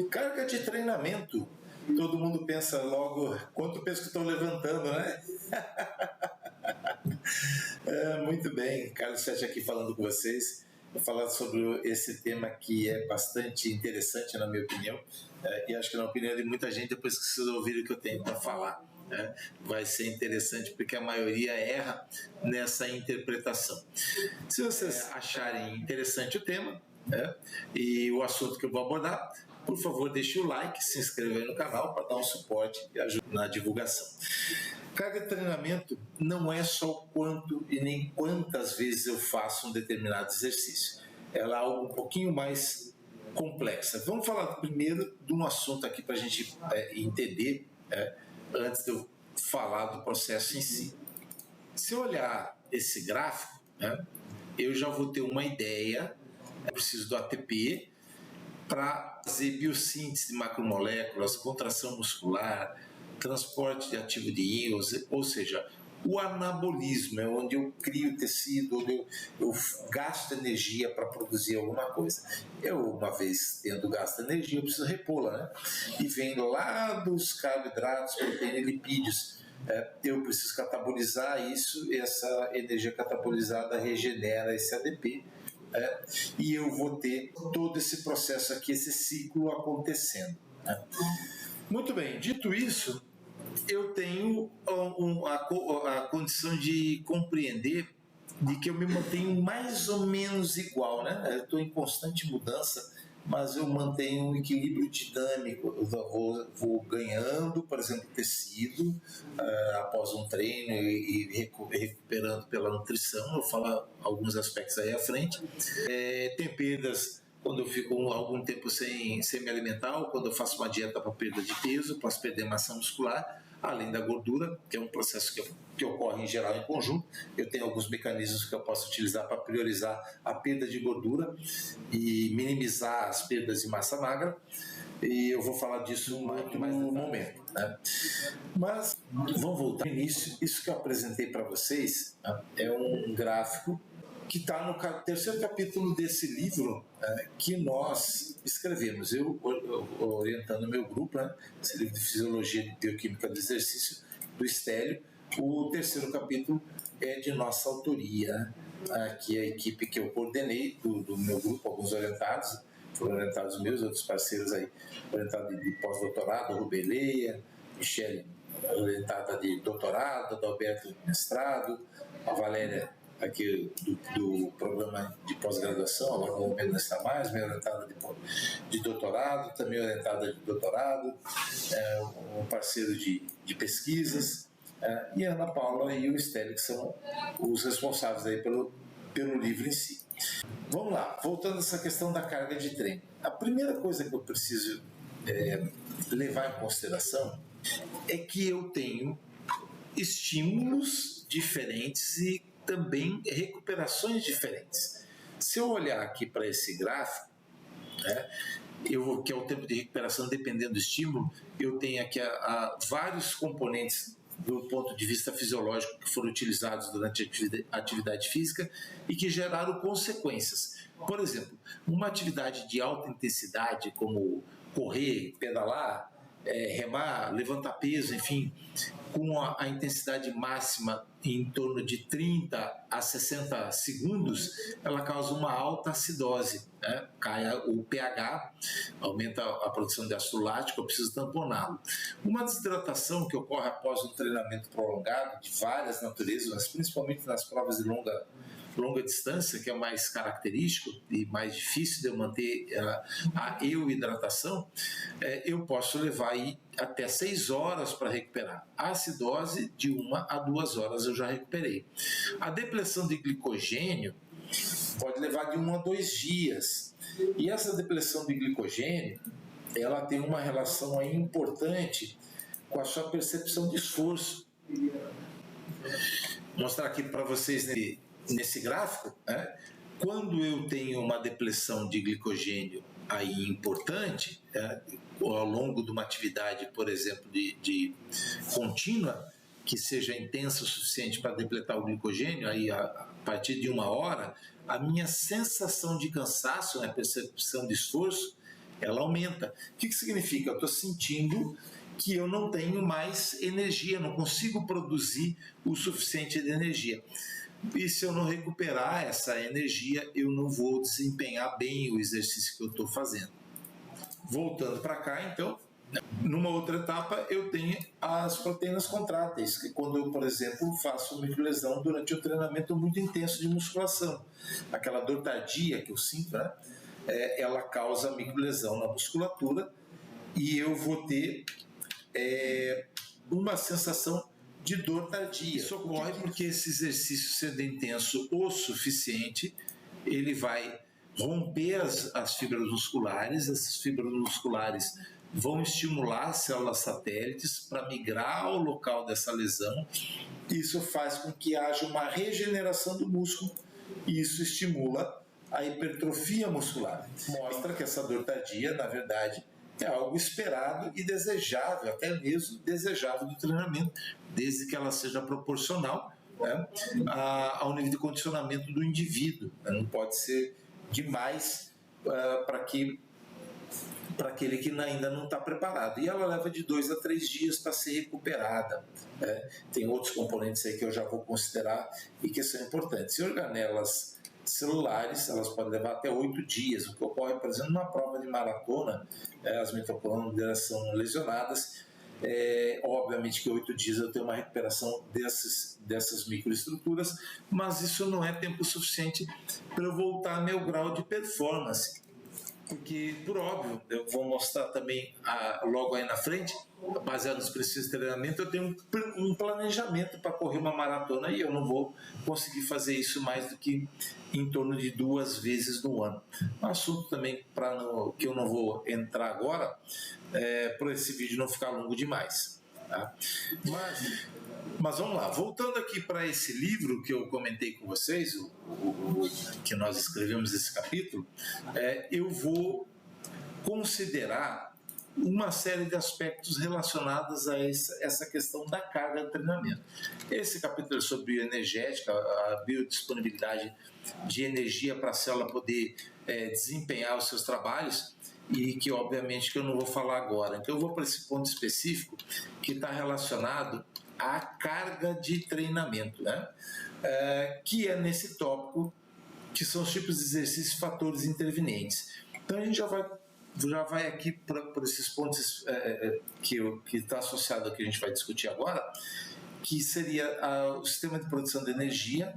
Carga de treinamento. Todo mundo pensa logo, quanto peso que estou levantando, né? Muito bem, Carlos Sete aqui falando com vocês. Vou falar sobre esse tema que é bastante interessante, na minha opinião, e acho que na opinião de muita gente, depois que vocês ouvirem o que eu tenho para falar, vai ser interessante, porque a maioria erra nessa interpretação. Se vocês acharem interessante o tema e o assunto que eu vou abordar, por favor, deixe o like, se inscreva aí no canal para dar um suporte e ajuda na divulgação. Carga de treinamento não é só o quanto e nem quantas vezes eu faço um determinado exercício. Ela é algo um pouquinho mais complexa. Vamos falar primeiro de um assunto aqui para a gente entender, antes de eu falar do processo em si. Se eu olhar esse gráfico, eu já vou ter uma ideia. Eu preciso do ATP para fazer biossíntese de macromoléculas, contração muscular, transporte de ativo de íons, ou seja, o anabolismo é onde eu crio tecido, onde eu gasto energia para produzir alguma coisa. Eu, uma vez tendo gasto energia, eu preciso repô-la, né? E vendo lá dos carboidratos, proteína e lipídios, eu preciso catabolizar isso, essa energia catabolizada regenera esse ADP, e eu vou ter todo esse processo aqui, esse ciclo acontecendo. Muito bem, dito isso, eu tenho a condição de compreender de que eu me mantenho mais ou menos igual, né? Eu estou em constante mudança, mas eu mantenho um equilíbrio dinâmico. Eu vou ganhando, por exemplo, tecido após um treino e recuperando pela nutrição. Eu vou falar alguns aspectos aí à frente. Tem perdas quando eu fico algum tempo sem me alimentar, ou quando eu faço uma dieta para perda de peso, posso perder massa muscular, além da gordura, que é um processo que ocorre em geral em conjunto. Eu tenho alguns mecanismos que eu posso utilizar para priorizar a perda de gordura e minimizar as perdas de massa magra, e eu vou falar disso muito mais no momento, né? Mas vamos voltar ao início. Isso que eu apresentei para vocês é um gráfico que está no terceiro capítulo desse livro que nós escrevemos, eu orientando o meu grupo, esse livro de Fisiologia e Bioquímica do Exercício, do Stélio. O terceiro capítulo é de nossa autoria, que é a equipe que eu coordenei do meu grupo, alguns orientados, foram orientados meus, outros parceiros aí, orientado de pós-doutorado, Rubeleia, Michele, orientada de doutorado, Adalberto de mestrado, a Valéria aqui do programa de pós-graduação, agora não vou me lançar mais, minha orientada de doutorado, também orientada de doutorado, um parceiro de pesquisas, e a Ana Paula e o Stélio, que são os responsáveis aí pelo livro em si. Vamos lá, voltando a essa questão da carga de treino. A primeira coisa que eu preciso levar em consideração é que eu tenho estímulos diferentes e também recuperações diferentes. Se eu olhar aqui para esse gráfico, que é o tempo de recuperação dependendo do estímulo, eu tenho aqui vários componentes do ponto de vista fisiológico que foram utilizados durante a atividade física e que geraram consequências. Por exemplo, uma atividade de alta intensidade como correr, pedalar, remar, levantar peso, enfim, com a intensidade máxima em torno de 30 a 60 segundos, ela causa uma alta acidose, cai o pH, aumenta a produção de ácido lático, eu preciso tamponá-lo. Uma desidratação que ocorre após um treinamento prolongado de várias naturezas, mas principalmente nas provas de longa distância, que é o mais característico e mais difícil de eu manter a euhidratação, eu posso levar aí até 6 horas para recuperar. A acidose, de 1 a 2 horas eu já recuperei. A depressão de glicogênio pode levar de 1 a 2 dias. E essa depressão de glicogênio, ela tem uma relação aí importante com a sua percepção de esforço. Vou mostrar aqui para vocês nesse gráfico, quando eu tenho uma depressão de glicogênio aí importante, ao longo de uma atividade, por exemplo, de contínua, que seja intensa o suficiente para depletar o glicogênio, aí a partir de 1 hora, a minha sensação de cansaço, a percepção de esforço, ela aumenta. O que significa? Eu estou sentindo que eu não tenho mais energia, não consigo produzir o suficiente de energia. E se eu não recuperar essa energia, eu não vou desempenhar bem o exercício que eu estou fazendo. Voltando para cá, então, numa outra etapa, eu tenho as proteínas contráteis, que quando eu, por exemplo, faço microlesão durante um treinamento muito intenso de musculação, aquela dor tardia que eu sinto, né? Ela causa microlesão na musculatura e eu vou ter uma sensação de dor tardia. Isso ocorre porque esse exercício, sendo intenso o suficiente, ele vai romper as fibras musculares, essas fibras musculares vão estimular as células satélites para migrar ao local dessa lesão. Isso faz com que haja uma regeneração do músculo e isso estimula a hipertrofia muscular. Mostra que essa dor tardia, na verdade, é algo esperado e desejável, até mesmo desejável do treinamento, desde que ela seja proporcional, né, ao nível de condicionamento do indivíduo. Não pode ser demais para aquele que ainda não está preparado. E ela leva de 2 a 3 dias para ser recuperada. Tem outros componentes aí que eu já vou considerar e que são importantes. E organelas celulares, elas podem levar até 8 dias, o que ocorre, por exemplo, numa prova de maratona, as mitocôndrias são lesionadas, obviamente que 8 dias eu tenho uma recuperação dessas microestruturas, mas isso não é tempo suficiente para eu voltar ao meu grau de performance, porque, por óbvio, eu vou mostrar também logo aí na frente, baseado nos princípios de treinamento, eu tenho um planejamento para correr uma maratona e eu não vou conseguir fazer isso mais do que em torno de 2 vezes no ano. Um assunto também que eu não vou entrar agora, para esse vídeo não ficar longo demais. Tá? Mas vamos lá, voltando aqui para esse livro que eu comentei com vocês, que nós escrevemos esse capítulo, eu vou considerar uma série de aspectos relacionados a essa questão da carga de treinamento. Esse capítulo é sobre bioenergética, a biodisponibilidade de energia para a célula poder desempenhar os seus trabalhos, e que obviamente que eu não vou falar agora. Então eu vou para esse ponto específico que está relacionado à carga de treinamento, né? Que é nesse tópico que são os tipos de exercícios e fatores intervenientes. Então a gente já vai aqui por esses pontos que está associado ao que a gente vai discutir agora, que seria o sistema de produção de energia,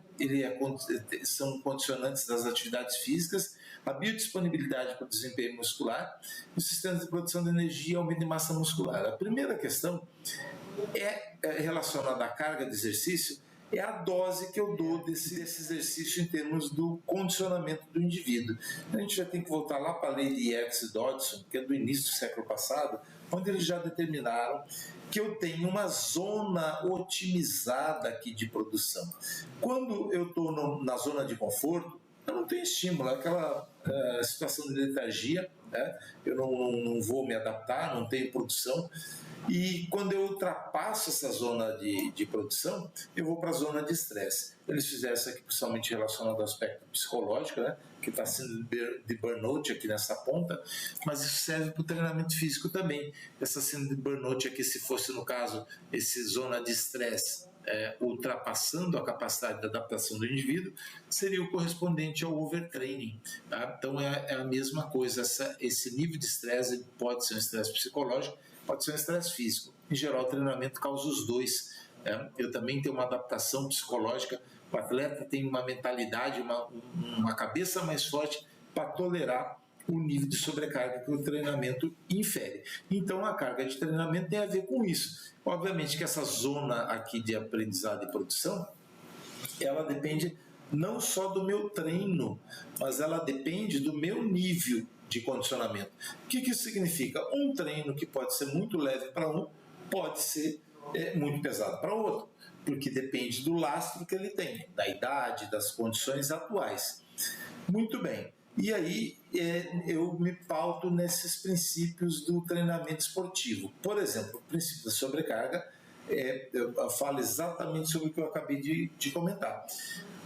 são condicionantes das atividades físicas, a biodisponibilidade para o desempenho muscular e o sistema de produção de energia e aumento de massa muscular. A primeira questão relacionada à carga de exercício, é a dose que eu dou desse exercício em termos do condicionamento do indivíduo. A gente já tem que voltar lá para a lei de Yerkes e Dodson, que é do início do século passado, onde eles já determinaram que eu tenho uma zona otimizada aqui de produção. Quando eu estou na zona de conforto, eu não tenho estímulo, aquela situação de letargia, né? Eu não vou me adaptar, não tenho produção. E quando eu ultrapasso essa zona de produção, eu vou para a zona de estresse. Eles fizeram isso aqui principalmente relacionado ao aspecto psicológico, né? Que está sendo de burnout aqui nessa ponta, mas isso serve para o treinamento físico também. Essa síndrome de burnout aqui, se fosse no caso, esse zona de estresse ultrapassando a capacidade de adaptação do indivíduo, seria o correspondente ao overtraining. Tá? Então é a mesma coisa, esse nível de estresse pode ser um estresse psicológico, pode ser um estresse físico. Em geral, o treinamento causa os dois. Eu também tenho uma adaptação psicológica, o atleta tem uma mentalidade, uma cabeça mais forte para tolerar o nível de sobrecarga que o treinamento infere. Então a carga de treinamento tem a ver com isso. Obviamente que essa zona aqui de aprendizado e produção, ela depende não só do meu treino, mas ela depende do meu nível de condicionamento. O que isso significa? Um treino que pode ser muito leve para um, pode ser muito pesado para outro, porque depende do lastro que ele tem, da idade, das condições atuais. Muito bem. E aí eu me pauto nesses princípios do treinamento esportivo. Por exemplo, o princípio da sobrecarga, eu falo exatamente sobre o que eu acabei de comentar.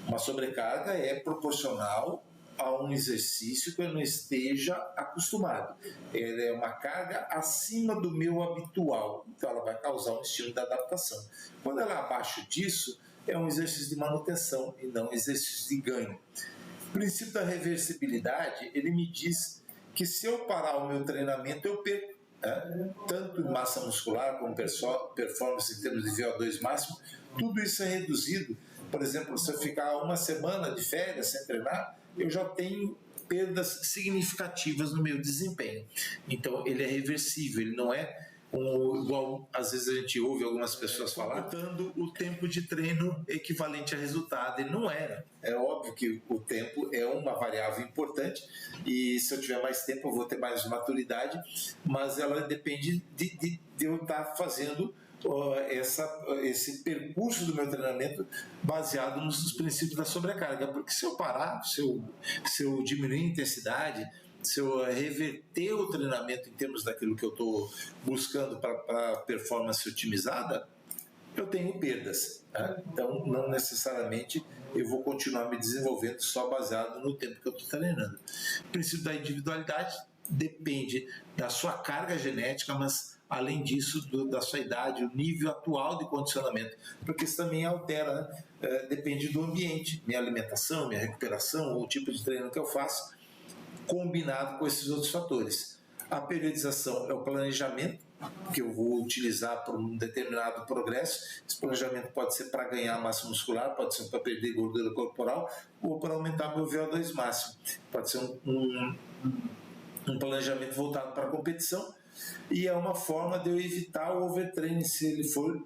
Uma sobrecarga é proporcional a um exercício que eu não esteja acostumado. Ela é uma carga acima do meu habitual, então ela vai causar um estímulo de adaptação. Quando ela é abaixo disso, é um exercício de manutenção e não um exercício de ganho. O princípio da reversibilidade, ele me diz que se eu parar o meu treinamento, eu perco, tanto em massa muscular como performance em termos de VO2 máximo, tudo isso é reduzido. Por exemplo, se eu ficar uma semana de férias sem treinar, eu já tenho perdas significativas no meu desempenho. Então, ele é reversível, ele não é igual às vezes a gente ouve algumas pessoas falar, computando o tempo de treino equivalente a resultado. Ele não é. É óbvio que o tempo é uma variável importante e se eu tiver mais tempo eu vou ter mais maturidade, mas ela depende de eu estar fazendo esse percurso do meu treinamento baseado nos princípios da sobrecarga, porque se eu parar, se eu diminuir a intensidade, se eu reverter o treinamento em termos daquilo que eu estou buscando para performance otimizada, eu tenho perdas. Tá? Então, não necessariamente eu vou continuar me desenvolvendo só baseado no tempo que eu estou treinando. O princípio da individualidade depende da sua carga genética, mas além disso, da sua idade, o nível atual de condicionamento, porque isso também altera, né? Depende do ambiente, minha alimentação, minha recuperação, o tipo de treino que eu faço, combinado com esses outros fatores. A periodização é o planejamento que eu vou utilizar para um determinado progresso. Esse planejamento pode ser para ganhar massa muscular, pode ser para perder gordura corporal ou para aumentar meu VO2 máximo. Pode ser um planejamento voltado para a competição e é uma forma de eu evitar o overtraining se ele for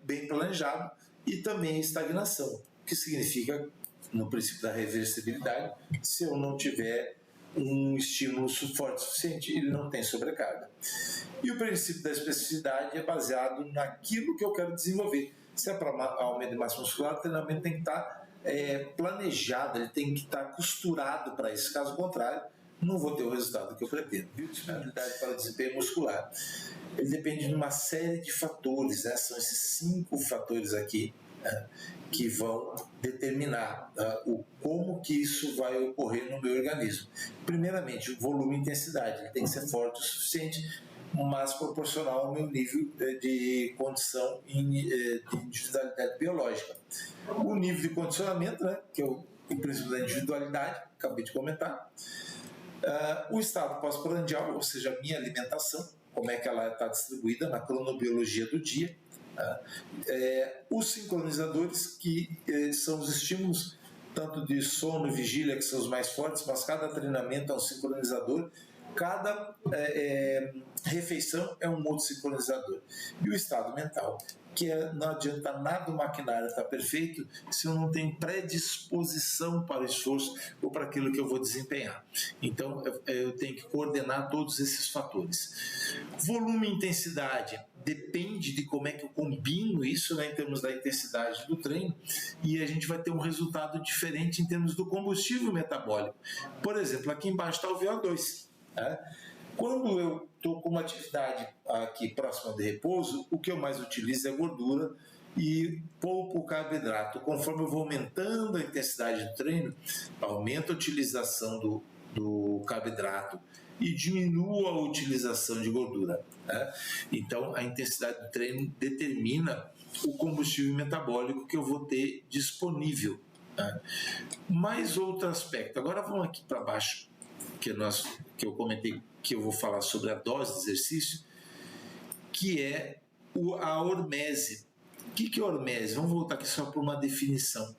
bem planejado, e também a estagnação, que significa, no princípio da reversibilidade, se eu não tiver um estímulo forte o suficiente, ele não tem sobrecarga. E o princípio da especificidade é baseado naquilo que eu quero desenvolver. Se é para aumento de massa muscular, o treinamento tem que estar planejado, ele tem que estar costurado para isso. Caso contrário, não vou ter o resultado que eu pretendo. Disponibilidade para o desempenho muscular. Ele depende de uma série de fatores, né? São esses 5 fatores aqui, que vão determinar como que isso vai ocorrer no meu organismo. Primeiramente, o volume e intensidade. Ele tem que ser forte o suficiente, mas proporcional ao meu nível de condição de individualidade biológica. O nível de condicionamento, né, que é o princípio da individualidade, acabei de comentar. O estado pós-prandial, ou seja, a minha alimentação, como é que ela está distribuída na cronobiologia do dia. Os sincronizadores, que são os estímulos tanto de sono e vigília, que são os mais fortes, mas cada treinamento é um sincronizador, cada refeição é um outro sincronizador. E o estado mental, que não adianta nada o maquinário estar perfeito se eu não tenho predisposição para o esforço ou para aquilo que eu vou desempenhar. Então, eu tenho que coordenar todos esses fatores. Volume e intensidade depende de como é que eu combino isso, né, em termos da intensidade do treino, e a gente vai ter um resultado diferente em termos do combustível metabólico. Por exemplo, aqui embaixo está o VO2. Quando eu estou com uma atividade aqui próxima de repouso, o que eu mais utilizo é gordura e pouco carboidrato. Conforme eu vou aumentando a intensidade do treino, aumenta a utilização do carboidrato e diminua a utilização de gordura. Então, a intensidade do treino determina o combustível metabólico que eu vou ter disponível. Mais outro aspecto. Agora vamos aqui para baixo, que eu comentei, que eu vou falar sobre a dose de exercício, que é a hormese. O que é hormese? Vamos voltar aqui só para uma definição,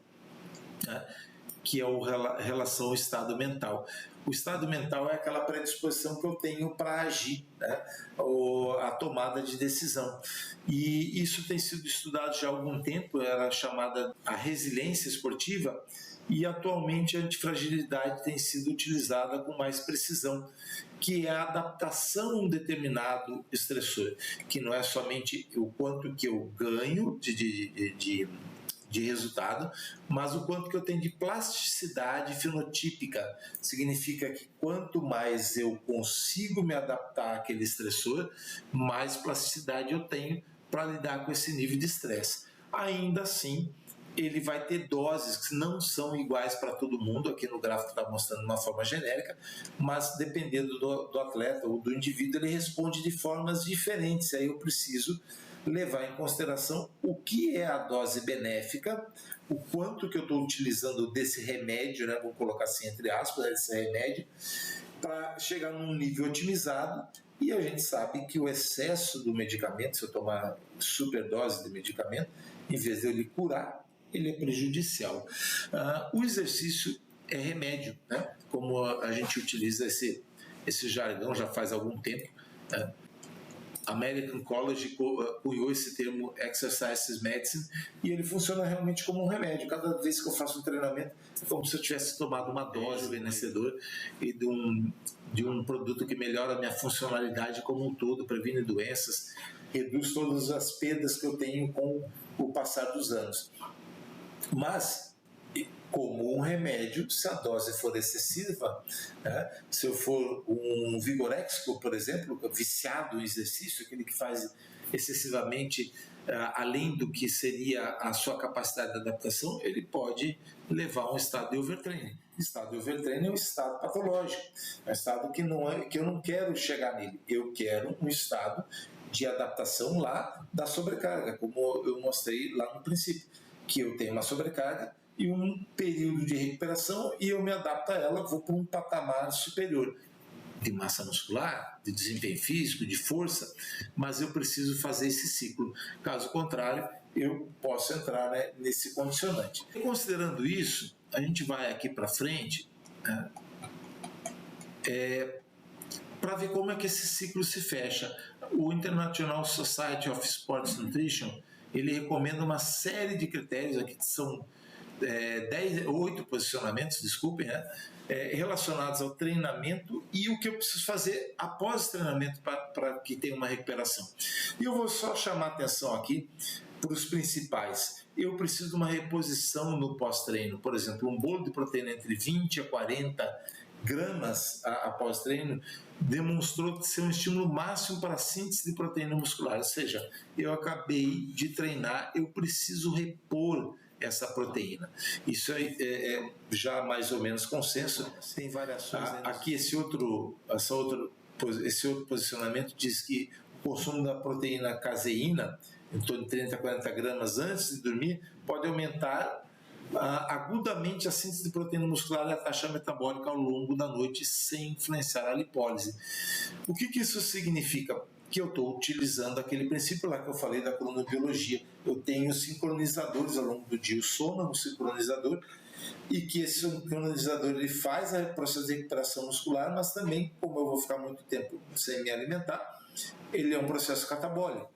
que é a relação ao estado mental. O estado mental é aquela predisposição que eu tenho para agir, ou a tomada de decisão. E isso tem sido estudado já há algum tempo, era chamada a resiliência esportiva, e atualmente a antifragilidade tem sido utilizada com mais precisão, que é a adaptação a um determinado estressor, que não é somente o quanto que eu ganho de resultado, mas o quanto que eu tenho de plasticidade fenotípica. Significa que quanto mais eu consigo me adaptar àquele estressor, mais plasticidade eu tenho para lidar com esse nível de estresse. Ainda assim, ele vai ter doses que não são iguais para todo mundo. Aqui no gráfico está mostrando de uma forma genérica, mas dependendo do atleta ou do indivíduo, ele responde de formas diferentes. Aí eu preciso levar em consideração o que é a dose benéfica, o quanto que eu estou utilizando desse remédio, né, vou colocar assim entre aspas, esse remédio, para chegar num nível otimizado. E a gente sabe que o excesso do medicamento, se eu tomar superdose de medicamento, em vez de ele curar, ele é prejudicial. O exercício é remédio, né? Como a gente utiliza esse jargão já faz algum tempo, né? American College cunhou esse termo Exercise Medicine e ele funciona realmente como um remédio. Cada vez que eu faço um treinamento é como se eu tivesse tomado uma dose vencedora e de um produto que melhora a minha funcionalidade como um todo, previne doenças, reduz todas as perdas que eu tenho com o passar dos anos. Mas, como um remédio, se a dose for excessiva, né? Se eu for um vigoréxico, por exemplo, viciado em exercício, aquele que faz excessivamente além do que seria a sua capacidade de adaptação, ele pode levar a um estado de overtraining. Estado de overtraining é um estado patológico, é um estado que eu não quero chegar nele, eu quero um estado de adaptação lá da sobrecarga, como eu mostrei lá no princípio, que eu tenho uma sobrecarga e um período de recuperação e eu me adapto a ela, vou para um patamar superior de massa muscular, de desempenho físico, de força, mas eu preciso fazer esse ciclo. Caso contrário, eu posso entrar, né, nesse condicionante. E considerando isso, a gente vai aqui para frente, né, para ver como é que esse ciclo se fecha. O International Society of Sports Nutrition, ele recomenda uma série de critérios, aqui que são 8 posicionamentos, desculpem, né, relacionados ao treinamento e o que eu preciso fazer após o treinamento para que tenha uma recuperação. E eu vou só chamar a atenção aqui para os principais. Eu preciso de uma reposição no pós-treino, por exemplo, um bolo de proteína entre 20 a 40 gramas após treino demonstrou ser um estímulo máximo para a síntese de proteína muscular, ou seja, eu acabei de treinar, eu preciso repor essa proteína. Isso é já mais ou menos consenso. Tem variações. Aqui esse outro posicionamento diz que o consumo da proteína caseína, em torno de 30 a 40 gramas antes de dormir, pode aumentar agudamente a síntese de proteína muscular e a taxa metabólica ao longo da noite sem influenciar a lipólise. O que isso significa? Que eu estou utilizando aquele princípio lá que eu falei da cronobiologia. Eu tenho sincronizadores ao longo do dia. O sono é um sincronizador e que esse sincronizador ele faz o processo de recuperação muscular, mas também, como eu vou ficar muito tempo sem me alimentar, ele é um processo catabólico.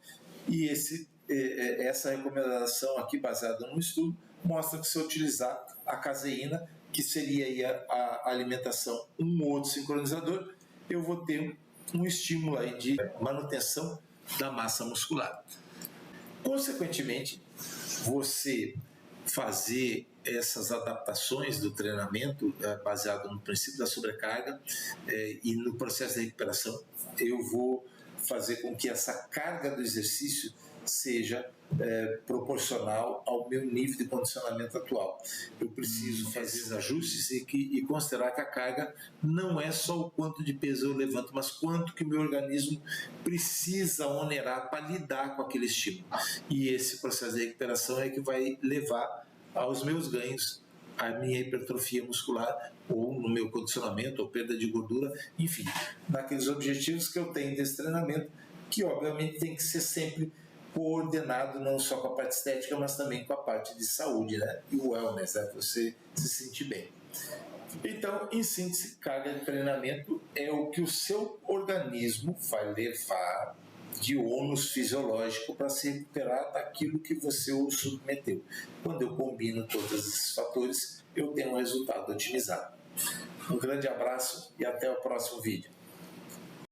E essa recomendação aqui, baseada no estudo, mostra que se eu utilizar a caseína, que seria aí a alimentação, um outro sincronizador, eu vou ter um estímulo aí de manutenção da massa muscular. Consequentemente, você fazer essas adaptações do treinamento baseado no princípio da sobrecarga e no processo de recuperação, eu vou fazer com que essa carga do exercício seja proporcional ao meu nível de condicionamento atual. Eu preciso fazer esses ajustes e considerar que a carga não é só o quanto de peso eu levanto, mas quanto que o meu organismo precisa onerar para lidar com aquele estímulo. E esse processo de recuperação é que vai levar aos meus ganhos, a minha hipertrofia muscular, ou no meu condicionamento, ou perda de gordura, enfim, naqueles objetivos que eu tenho desse treinamento, que obviamente tem que ser sempre coordenado não só com a parte estética, mas também com a parte de saúde, né? E o wellness, né? Você se sentir bem. Então, em síntese, carga de treinamento é o que o seu organismo vai levar de ônus fisiológico para se recuperar daquilo que você o submeteu. Quando eu combino todos esses fatores, eu tenho um resultado otimizado. Um grande abraço e até o próximo vídeo.